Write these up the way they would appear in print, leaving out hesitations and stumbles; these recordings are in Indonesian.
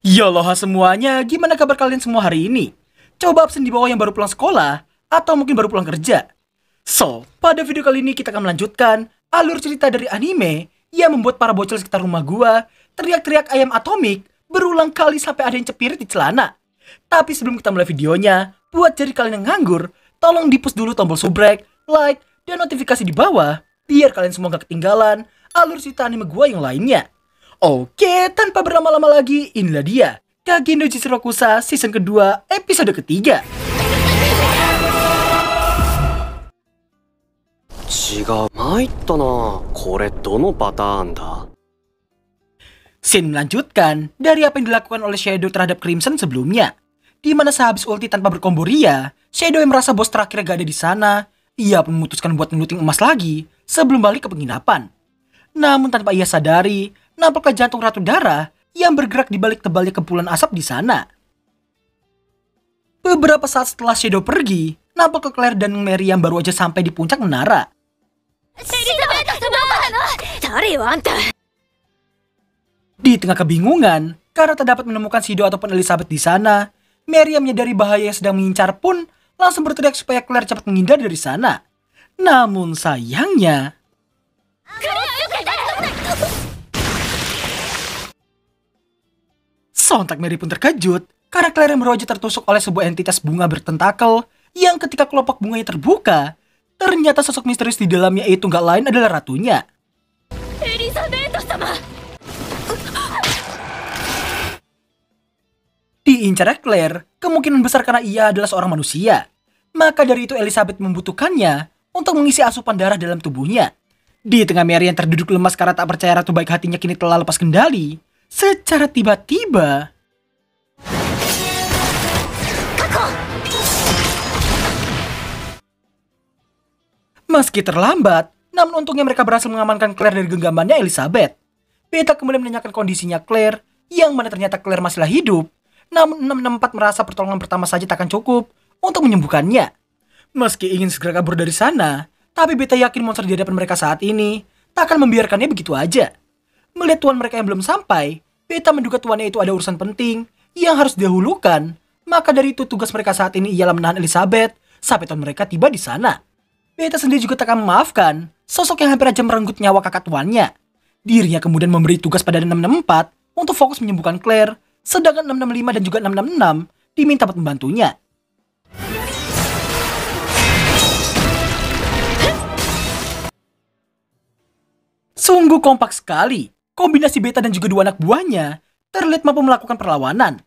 Yaloha semuanya, gimana kabar kalian semua hari ini? Coba absen di bawah yang baru pulang sekolah, atau mungkin baru pulang kerja. So, pada video kali ini kita akan melanjutkan alur cerita dari anime yang membuat para bocil sekitar rumah gua teriak-teriak ayam atomik berulang kali sampai ada yang cepirit di celana. Tapi sebelum kita mulai videonya, buat jadi kalian yang nganggur, tolong di-push dulu tombol subrek, like, dan notifikasi di bawah, biar kalian semua gak ketinggalan alur cerita anime gua yang lainnya. Oke, tanpa berlama-lama lagi, inilah dia Kage no Jizurokusa season kedua, episode ketiga. Scene melanjutkan dari apa yang dilakukan oleh Shadow terhadap Crimson sebelumnya, di mana sehabis ulti tanpa berkombo Ria, Shadow yang merasa bos terakhir gak ada di sana, ia pun memutuskan buat ngeluting emas lagi sebelum balik ke penginapan. Namun tanpa ia sadari, nampaklah jantung Ratu Dara yang bergerak di balik tebalnya kepulan asap di sana. Beberapa saat setelah Shadow pergi, nampaklah Claire dan Mary yang baru aja sampai di puncak menara. Di tengah kebingungan, karena tak dapat menemukan Shido ataupun Elizabeth di sana, Mary yang menyadari bahaya yang sedang mengincar pun langsung berteriak supaya Claire cepat menghindar dari sana. Namun sayangnya, sontak Mary pun terkejut karena Claire yang baru aja tertusuk oleh sebuah entitas bunga bertentakel yang ketika kelopak bunganya terbuka, ternyata sosok misterius di dalamnya itu gak lain adalah ratunya. Diincar Claire, kemungkinan besar karena ia adalah seorang manusia. Maka dari itu Elizabeth membutuhkannya untuk mengisi asupan darah dalam tubuhnya. Di tengah Mary yang terduduk lemas karena tak percaya ratu baik hatinya kini telah lepas kendali, secara tiba-tiba meski terlambat, namun untungnya mereka berhasil mengamankan Claire dari genggamannya Elizabeth. Beta kemudian menanyakan kondisinya Claire, yang mana ternyata Claire masihlah hidup. Namun 664 merasa pertolongan pertama saja takkan cukup untuk menyembuhkannya. Meski ingin segera kabur dari sana, tapi Beta yakin monster di hadapan mereka saat ini takkan membiarkannya begitu aja. Melihat tuan mereka yang belum sampai, Beta menduga tuannya itu ada urusan penting yang harus didahulukan. Maka dari itu tugas mereka saat ini ialah menahan Elizabeth sampai tuan mereka tiba di sana. Beta sendiri juga tak akan memaafkan sosok yang hampir aja merenggut nyawa kakak tuannya. Dirinya kemudian memberi tugas pada 664 untuk fokus menyembuhkan Claire, sedangkan 665 dan juga 666 diminta buat membantunya. Sungguh kompak sekali. Kombinasi Beta dan juga dua anak buahnya terlihat mampu melakukan perlawanan.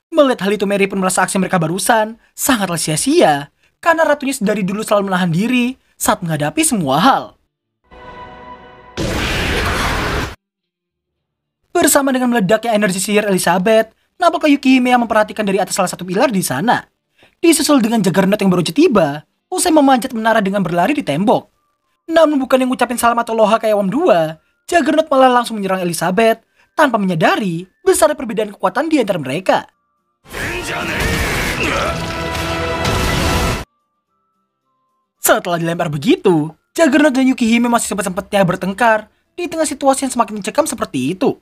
Melihat hal itu, Mary pun merasa aksi mereka barusan sangatlah sia-sia, karena ratunya dari dulu selalu menahan diri saat menghadapi semua hal. Bersama dengan meledaknya energi sihir Elizabeth, nampaknya Yukihime yang memperhatikan dari atas salah satu pilar di sana. Disusul dengan Juggernaut yang baru aja tiba, usai memanjat menara dengan berlari di tembok. Namun bukan yang ngucapin salam atau loha kayak Wam 2, Juggernaut malah langsung menyerang Elizabeth tanpa menyadari besar perbedaan kekuatan di antara mereka. Setelah dilempar begitu, Juggernaut dan Yukihime masih sempat-sempatnya bertengkar di tengah situasi yang semakin mencekam seperti itu.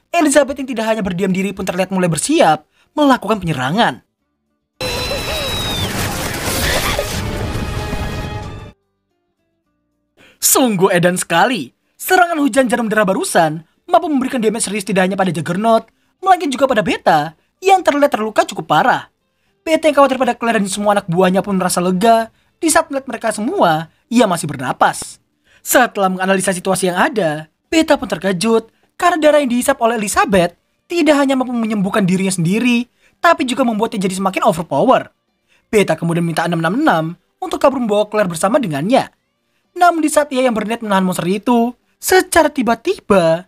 Elizabeth yang tidak hanya berdiam diri pun terlihat mulai bersiap melakukan penyerangan. Sungguh edan sekali. Serangan hujan jarum darah barusan mampu memberikan damage serius tidak hanya pada Juggernaut, melainkan juga pada Beta yang terlihat terluka cukup parah. Beta yang khawatir pada Claire dan semua anak buahnya pun merasa lega di saat melihat mereka semua, ia masih bernapas. Setelah menganalisa situasi yang ada, Beta pun terkejut karena darah yang dihisap oleh Elizabeth tidak hanya mampu menyembuhkan dirinya sendiri, tapi juga membuatnya jadi semakin overpower. Beta kemudian minta 666 untuk kabur membawa Claire bersama dengannya. Namun di saat ia yang berniat menahan monster itu, secara tiba-tiba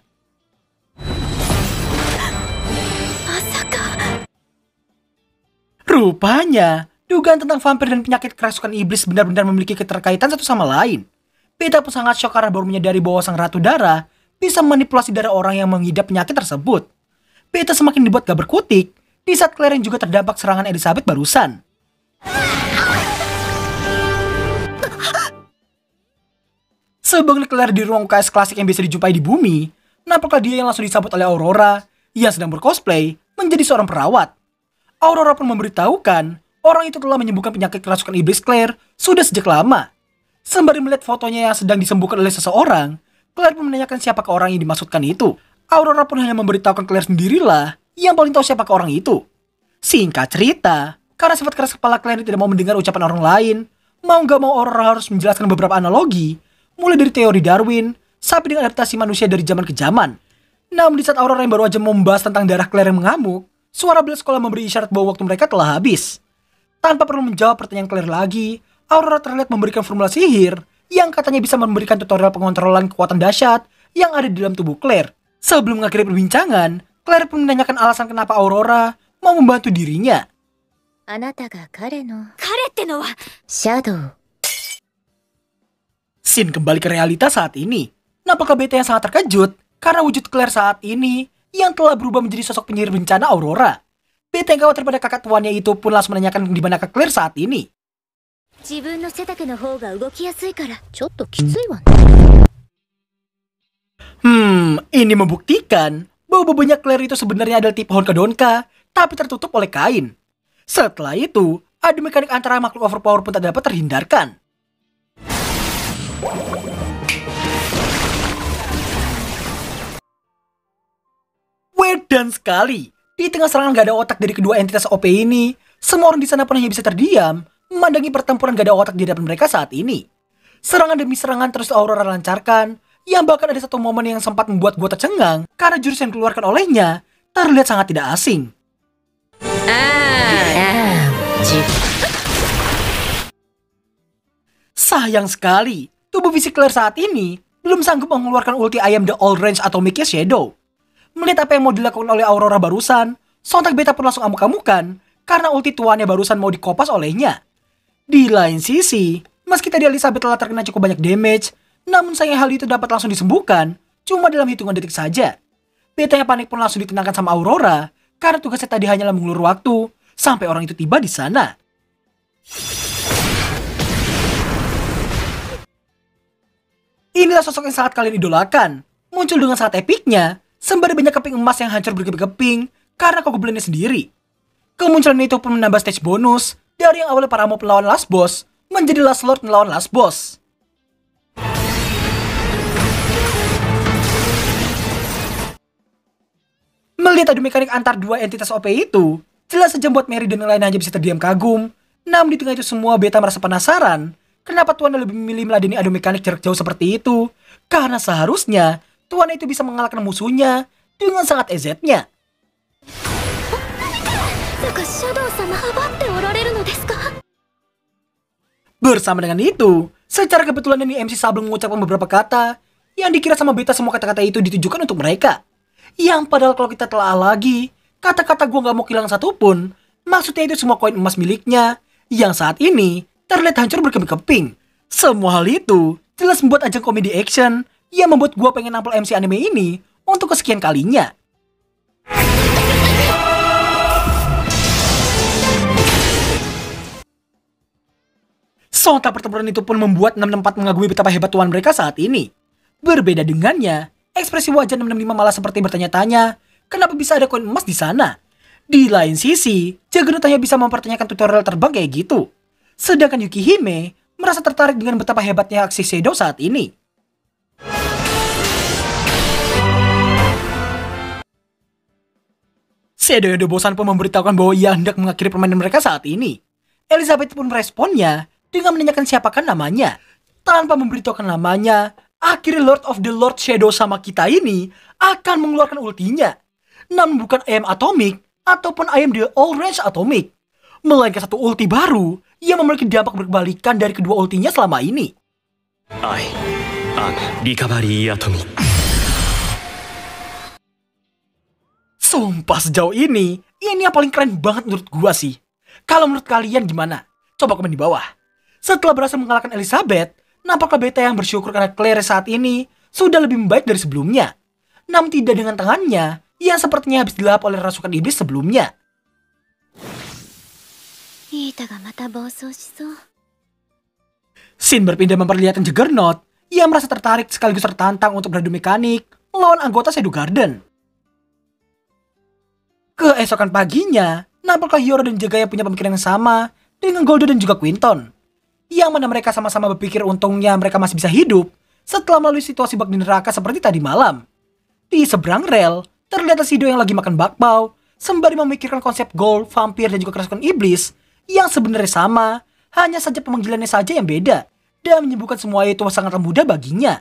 rupanya dugaan tentang vampir dan penyakit kerasukan iblis benar-benar memiliki keterkaitan satu sama lain. Beta pun sangat shock karena baru menyadari bahwa sang Ratu Darah bisa manipulasi darah orang yang mengidap penyakit tersebut. Beta semakin dibuat gak berkutik di saat Claire yang juga terdampak serangan Elizabeth barusan. Sebagai Claire di ruang UKS klasik yang biasa dijumpai di bumi, nampaklah dia yang langsung disambut oleh Aurora yang sedang bercosplay menjadi seorang perawat. Aurora pun memberitahukan orang itu telah menyembuhkan penyakit kerasukan iblis Claire sudah sejak lama. Sembari melihat fotonya yang sedang disembuhkan oleh seseorang, Claire pun menanyakan siapakah orang yang dimaksudkan itu. Aurora pun hanya memberitahukan Claire sendirilah yang paling tahu siapakah orang itu. Singkat cerita, karena sifat keras kepala Claire tidak mau mendengar ucapan orang lain, mau gak mau Aurora harus menjelaskan beberapa analogi, mulai dari teori Darwin, sampai dengan adaptasi manusia dari zaman ke zaman. Namun di saat Aurora yang baru aja membahas tentang darah Claire yang mengamuk, suara bel sekolah memberi isyarat bahwa waktu mereka telah habis. Tanpa perlu menjawab pertanyaan Claire lagi, Aurora terlihat memberikan formula sihir yang katanya bisa memberikan tutorial pengontrolan kekuatan dahsyat yang ada di dalam tubuh Claire. Sebelum mengakhiri perbincangan, Claire pun menanyakan alasan kenapa Aurora mau membantu dirinya. Scene kembali ke realitas saat ini. Nampaknya Beta yang sangat terkejut karena wujud Claire saat ini yang telah berubah menjadi sosok penyihir bencana Aurora. Beta yang khawatir pada kakak tuannya itu pun langsung menanyakan di mana Claire saat ini. Ini membuktikan bahwa bebannya Claire itu sebenarnya adalah tipe Honkadonka, tapi tertutup oleh kain. Setelah itu, adu mekanik antara makhluk overpower pun tak dapat terhindarkan. Wedan sekali. Di tengah serangan gak ada otak dari kedua entitas OP ini, semua orang di sana pun hanya bisa terdiam memandangi pertempuran gak ada otak di hadapan mereka saat ini. Serangan demi serangan terus Aurora lancarkan, yang bahkan ada satu momen yang sempat membuat gua tercengang karena jurus yang dikeluarkan olehnya terlihat sangat tidak asing. Sayang sekali, tubuh fisik Claire saat ini belum sanggup mengeluarkan ulti I am the all range atomicnya Shadow. Melihat apa yang mau dilakukan oleh Aurora barusan, sontak Beta pun langsung amuk-amukan karena ulti tuannya barusan mau dikopas olehnya. Di lain sisi, meski tadi Elizabeth telah terkena cukup banyak damage, namun sayang hal itu dapat langsung disembuhkan cuma dalam hitungan detik saja. Beta yang panik pun langsung ditenangkan sama Aurora karena tugasnya tadi hanyalah mengulur waktu sampai orang itu tiba di sana. Inilah sosok yang sangat kalian idolakan, muncul dengan sangat epiknya, sembari banyak keping emas yang hancur berkeping-keping karena kegoblinnya sendiri. Kemunculan itu pun menambah stage bonus dari yang awalnya para mob melawan last boss menjadi last lord melawan last boss. Melihat adu mekanik antar dua entitas OP itu, jelas saja buat Mary dan yang lain hanya bisa terdiam kagum. Namun di tengah itu semua Beta merasa penasaran, kenapa Tuan lebih memilih meladeni adu mekanik jarak jauh seperti itu? Karena seharusnya Tuan itu bisa mengalahkan musuhnya dengan sangat ezetnya. Bersama dengan itu, secara kebetulan ini MC Sable mengucapkan beberapa kata yang dikira sama Beta semua kata-kata itu ditujukan untuk mereka. Yang padahal kalau kita telah lagi, kata-kata gue gak mau kehilangan satupun, maksudnya itu semua koin emas miliknya yang saat ini terlihat hancur berkeping-keping. Semua hal itu jelas membuat ajang komedi action yang membuat gue pengen nampol MC anime ini untuk kesekian kalinya. Sontak pertempuran itu pun membuat 664 mengagumi betapa hebat tuan mereka saat ini. Berbeda dengannya, ekspresi wajah 665 malah seperti bertanya-tanya, kenapa bisa ada koin emas di sana? Di lain sisi, Juggernaut hanya bisa mempertanyakan tutorial terbang kayak gitu. Sedangkan Yukihime merasa tertarik dengan betapa hebatnya aksi Shadow saat ini. Shadow yang udah bosan pun memberitahukan bahwa ia hendak mengakhiri permainan mereka saat ini. Elizabeth pun meresponnya dengan menanyakan siapakah namanya. Tanpa memberitahukan namanya, akhirnya Lord of the Lord Shadow sama kita ini akan mengeluarkan ultinya. Namun bukan I am Atomic ataupun I am the All Range Atomic, melainkan satu ulti baru yang memiliki dampak berbalikan dari kedua ultinya selama ini. I am Recovery Atomic. Sumpah sejauh ini yang paling keren banget menurut gua sih. Kalau menurut kalian gimana? Coba komen di bawah. Setelah berhasil mengalahkan Elizabeth, Nampaklah beta yang bersyukur karena Claire saat ini sudah lebih baik dari sebelumnya. Namun tidak dengan tangannya yang sepertinya habis dilahap oleh rasukan iblis sebelumnya. Shin berpindah memperlihatkan Juggernaut yang merasa tertarik sekaligus tertantang untuk beradu mekanik melawan anggota Shadow Garden. Keesokan paginya, nampaklah Hiyoro dan Jagaya punya pemikiran yang sama dengan Goldo dan juga Quinton. Yang mana mereka sama-sama berpikir untungnya mereka masih bisa hidup setelah melalui situasi bak di neraka seperti tadi malam. Di seberang rel, terlihat Shido yang lagi makan bakpao sembari memikirkan konsep ghoul, vampir, dan juga kerasukan iblis yang sebenarnya sama, hanya saja pemanggilannya saja yang beda dan menyembuhkan semua itu sangatlah mudah baginya.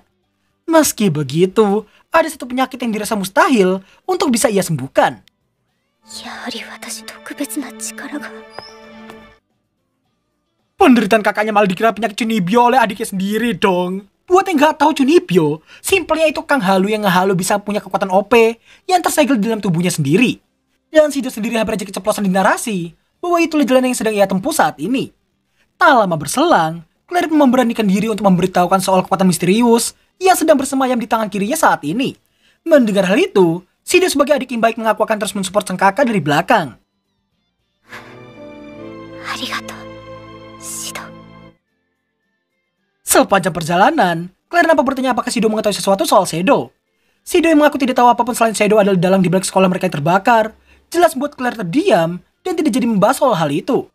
Meski begitu, ada satu penyakit yang dirasa mustahil untuk bisa ia sembuhkan. Penderitaan kakaknya malah dikira penyakit Chunibyo oleh adiknya sendiri dong. Buat yang gak tahu Chunibyo, simpelnya itu Kang Halu yang ngehalu bisa punya kekuatan OP yang tersegel di dalam tubuhnya sendiri. Dan Shido sendiri hampir aja keceplosan di narasi bahwa itulah jalan yang sedang ia tempuh saat ini. Tak lama berselang, Claire memberanikan diri untuk memberitahukan soal kekuatan misterius yang sedang bersemayam di tangan kirinya saat ini. Mendengar hal itu, Shido sebagai adik yang baik mengaku akan terus mensupport sang kakak dari belakang. Sepanjang perjalanan, Claire nampak bertanya apakah Shido mengetahui sesuatu soal Shadow. Shido yang mengaku tidak tahu apapun selain Shadow adalah dalang di balik sekolah mereka yang terbakar, jelas membuat Claire terdiam dan tidak jadi membahas soal hal itu.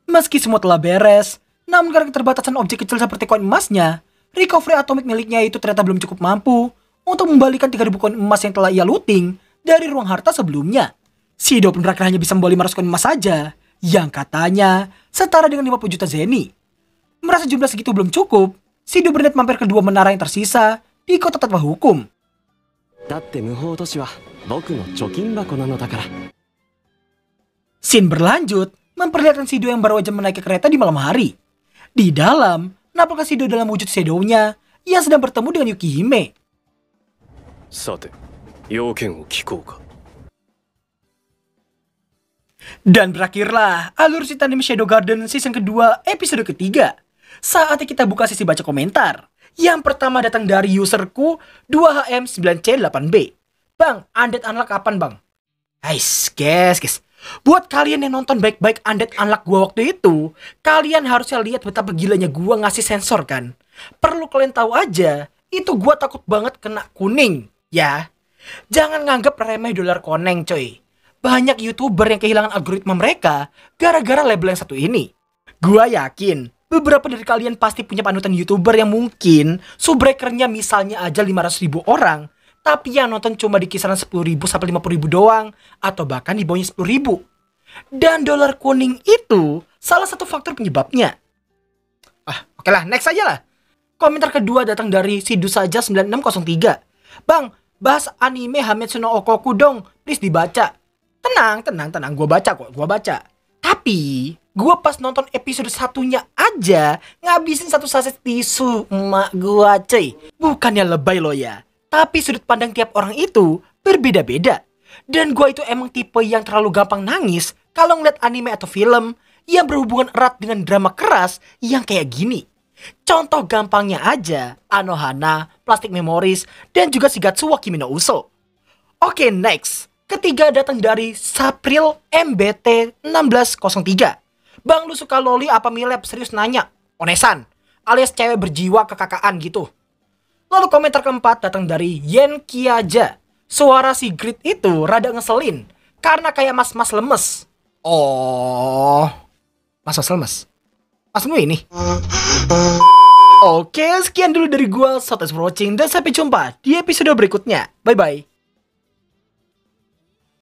Meski semua telah beres, namun karena keterbatasan objek kecil seperti koin emasnya, recovery atomik miliknya itu ternyata belum cukup mampu untuk membalikan 3.000 koin emas yang telah ia looting dari ruang harta sebelumnya. Shido pun berakhir hanya bisa membawa 500 koin emas saja, yang katanya setara dengan 50 juta zeni. Merasa jumlah segitu belum cukup, Shido berniat mampir ke dua menara yang tersisa di kota tanpa hukum. Scene berlanjut memperlihatkan Shido yang baru aja menaiki kereta di malam hari. Di dalam, nampaklah Shido dalam wujud shadow-nya yang sedang bertemu dengan Yukihime. Dan berakhirlah alur cerita anime Shadow Garden season kedua episode ketiga. Saatnya kita buka sesi baca komentar. Yang pertama datang dari userku 2HM9C8B. Bang, Undead Unlock kapan bang? Guys. Buat kalian yang nonton baik-baik Undead Unlock gua waktu itu, kalian harusnya lihat betapa gilanya gua ngasih sensor kan. Perlu kalian tahu aja, itu gua takut banget kena kuning, ya. Jangan nganggap remeh dolar koneng coy. Banyak YouTuber yang kehilangan algoritma mereka gara-gara label yang satu ini. Gua yakin beberapa dari kalian pasti punya panutan YouTuber yang mungkin subbreakernya misalnya aja 500.000 orang, tapi yang nonton cuma di kisaran 10.000 sampai 50.000 doang, atau bahkan di bawahnya 10.000. Dan dolar kuning itu salah satu faktor penyebabnya. Oke lah, next aja lah. Komentar kedua datang dari Sidu saja 9603. Bang, bahas anime Hametsu no Okoku dong, please dibaca. Tenang, gua baca. Tapi gua pas nonton episode satunya aja ngabisin satu saset tisu emak gua cuy. Bukannya lebay lo ya, tapi sudut pandang tiap orang itu berbeda-beda. Dan gua itu emang tipe yang terlalu gampang nangis kalau ngeliat anime atau film yang berhubungan erat dengan drama keras yang kayak gini. Contoh gampangnya aja Anohana, Plastic Memories, dan juga Shigatsu wa Kimi no Uso. Oke, next. Ketiga datang dari Sapril MBT 1603. Bang, lu suka loli apa milep? Serius nanya. Onesan, alias cewek berjiwa kekakakan gitu. Lalu komentar keempat datang dari Yen Kiaja. Suara si Grit itu rada ngeselin karena kayak mas-mas lemes. Oh, mas-mas lemes. Masmu ini. Oke, sekian dulu dari gua. So, thanks for watching dan sampai jumpa di episode berikutnya. Bye-bye.